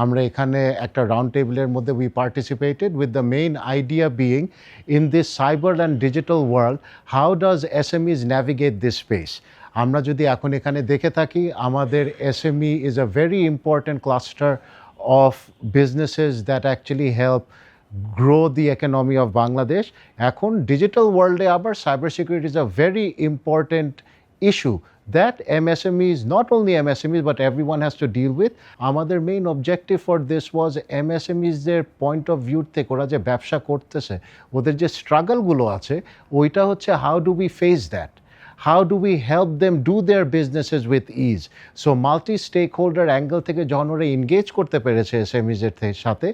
আমরা এখানে একটা রাউন্ড টেবিলের মধ্যে we participated with the main idea being in this cyber and digital world how does SMEs navigate this space. আমরা যদি এখন এখানে দেখে থাকি আমাদের SME is a very important cluster of businesses that actually help grow the economy of Bangladesh. এখন digital world এ আবার cyber security is a very important issue that MSMEs, not only MSMEs but everyone has to deal with. আমাদের main objective for this was MSMEs there point of view থেকে ওরা যে ব্যবসা করতেছে ওদের যে struggle গুলো আছে ওইটা হচ্ছে how do we face that? How do we help them do their businesses with ease? So multi-stakeholder angle থেকে যখন ওরা engage করতে পেরেছে SMEs এর সাথে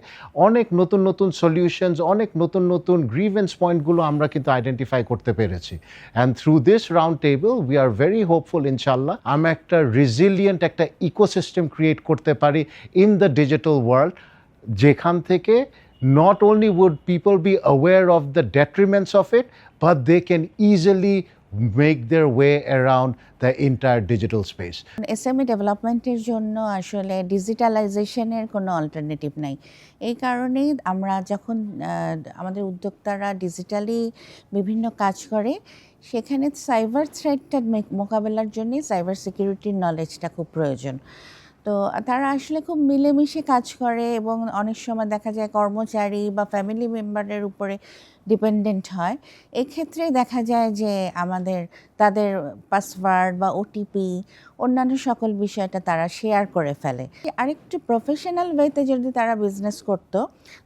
অনেক নতুন নতুন solutions, অনেক নতুন নতুন grievance point গুলো আমরা কিন্তু identify করতে পেরেছি। And through this round table, we are very hopeful inshallah আমরা একটা resilient একটা ecosystem create করতে পারি in the digital world যেখান থেকে not only would people be aware of the detriments of it, but they can easily make their way around the entire digital space. SME ডেভেলপমেন্টের জন্য আসলে ডিজিটালাইজেশনের কোনো alternative নাই। এই কারণেই আমরা যখন আমাদের উদ্যোক্তারা ডিজিটালি বিভিন্ন কাজ করে সেখানে সাইবার থ্রেটটা মোকাবেলার জন্য সাইবার সিকিউরিটির নলেজটা খুব প্রয়োজন। তো তারা আসলে খুব মিলেমিশে কাজ করে এবং অনেক সময় দেখা যায় কর্মচারী বা ফ্যামিলি মেম্বারের উপরে ডিপেন্ডেন্ট হয়। এক্ষেত্রে দেখা যায় যে তাদের পাসওয়ার্ড বা ওটিপি অন্যান্য সকল বিষয়টা তারা শেয়ার করে ফেলে। আরেকটু প্রফেশনাল ওয়েতে যদি তারা বিজনেস করতো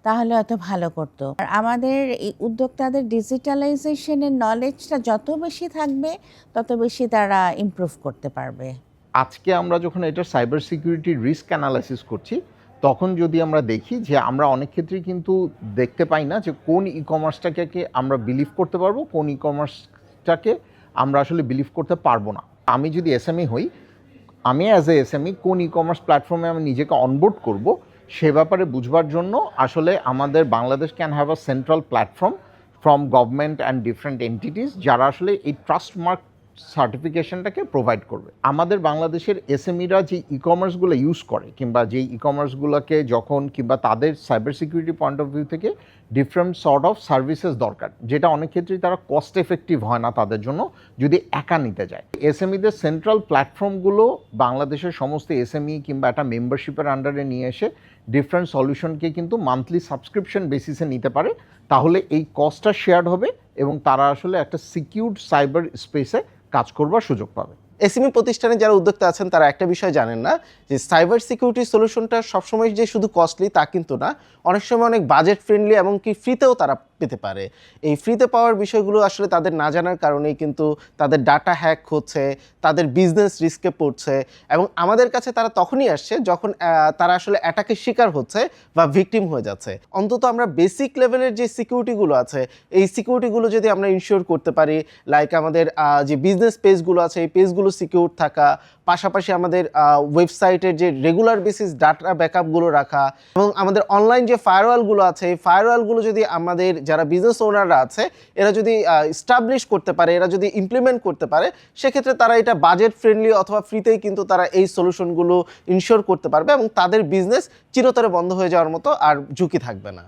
তাহলে হয়তো ভালো করতো। আর আমাদের এই উদ্যোক্তাদের ডিজিটালাইজেশনের নলেজটা যত বেশি থাকবে তত বেশি তারা ইমপ্রুভ করতে পারবে। আজকে আমরা যখন এটার সাইবার সিকিউরিটি রিস্ক অ্যানালাইসিস করছি তখন যদি আমরা দেখি যে আমরা অনেক ক্ষেত্রেই কিন্তু দেখতে পাই না যে কোন ই কমার্সটাকে আমরা বিলিভ করতে পারবো, কোন ই কমার্সটাকে আমরা আসলে বিলিভ করতে পারবো না। আমি যদি এসএমই হই, আমি অ্যাজ এ এসএমই কোন ই কমার্স প্ল্যাটফর্মে আমি নিজেকে অনবোর্ড করব সে ব্যাপারে বুঝবার জন্য আসলে আমাদের Bangladesh can have a central platform from government and different entities যারা আসলে এই ট্রাস্ট মার্ক সার্টিফিকেশনটাকে প্রোভাইড করবে। আমাদের বাংলাদেশের এসএমইরা যে ই কমার্সগুলো ইউজ করে কিংবা যেই ই কমার্সগুলোকে যখন কিংবা তাদের cyber security point of view থেকে ডিফারেন্ট সর্ট অফ সার্ভিসেস দরকার, যেটা অনেক ক্ষেত্রেই তারা কস্ট এফেক্টিভ হয় না তাদের জন্য যদি একা নিতে যায়। এসএমইদের সেন্ট্রাল প্ল্যাটফর্মগুলো বাংলাদেশের সমস্ত এসএমই কিংবা একটা মেম্বারশিপের আন্ডারে নিয়ে এসে ডিফারেন্ট সলিউশনকে কিন্তু মান্থলি সাবস্ক্রিপশন বেসিসে নিতে পারে, তাহলে এই কস্টটা শেয়ার্ড হবে এবং তারা আসলে একটা সিকিউরড সাইবার স্পেসে কাজ করবার সুযোগ পাবে। এসএমই প্রতিষ্ঠানে যারা উদ্যোক্তা আছেন তারা একটা বিষয় জানেন না যে সাইবার সিকিউরিটি সলিউশনটা সবসময় যে শুধু কস্টলি তা কিন্তু না, অনেক সময় অনেক বাজেট ফ্রেন্ডলি এমনকি ফ্রিতেও তারা পেতে পারে। এই ফ্রিতে পাওয়ার বিষয়গুলো আসলে তাদের না জানার কারণেই কিন্তু তাদের ডাটা হ্যাক হচ্ছে, তাদের বিজনেস রিস্কে পড়ছে এবং আমাদের কাছে তারা তখনই আসছে যখন তারা আসলে অ্যাটাকের শিকার হচ্ছে বা ভিকটিম হয়ে যাচ্ছে। অন্তত আমরা বেসিক লেভেলের যে সিকিউরিটিগুলো আছে এই সিকিউরিটিগুলো যদি আমরা ইনশিওর করতে পারি, লাইক আমাদের যে বিজনেস পেজগুলো আছে এই পেজগুলো সিকিউর থাকা, পাশাপাশি আমাদের ওয়েবসাইটের যে রেগুলার বেসিস ডাটা ব্যাকআপগুলো রাখা এবং আমাদের অনলাইন যে ফায়ারওয়ালগুলো আছে এই ফায়ারওয়ালগুলো যদি আমাদের যারা বিজনেস ওনাররা আছে এরা যদি এস্টাবলিশ করতে পারে, এরা যদি ইমপ্লিমেন্ট করতে পারে, সেক্ষেত্রে তারা এটা বাজেট ফ্রেন্ডলি অথবা ফ্রিতেই কিন্তু তারা এই সলিউশনগুলো ইনশিওর করতে পারবে এবং তাদের বিজনেস চিরতরে বন্ধ হয়ে যাওয়ার মতো আর ঝুঁকি থাকবে না।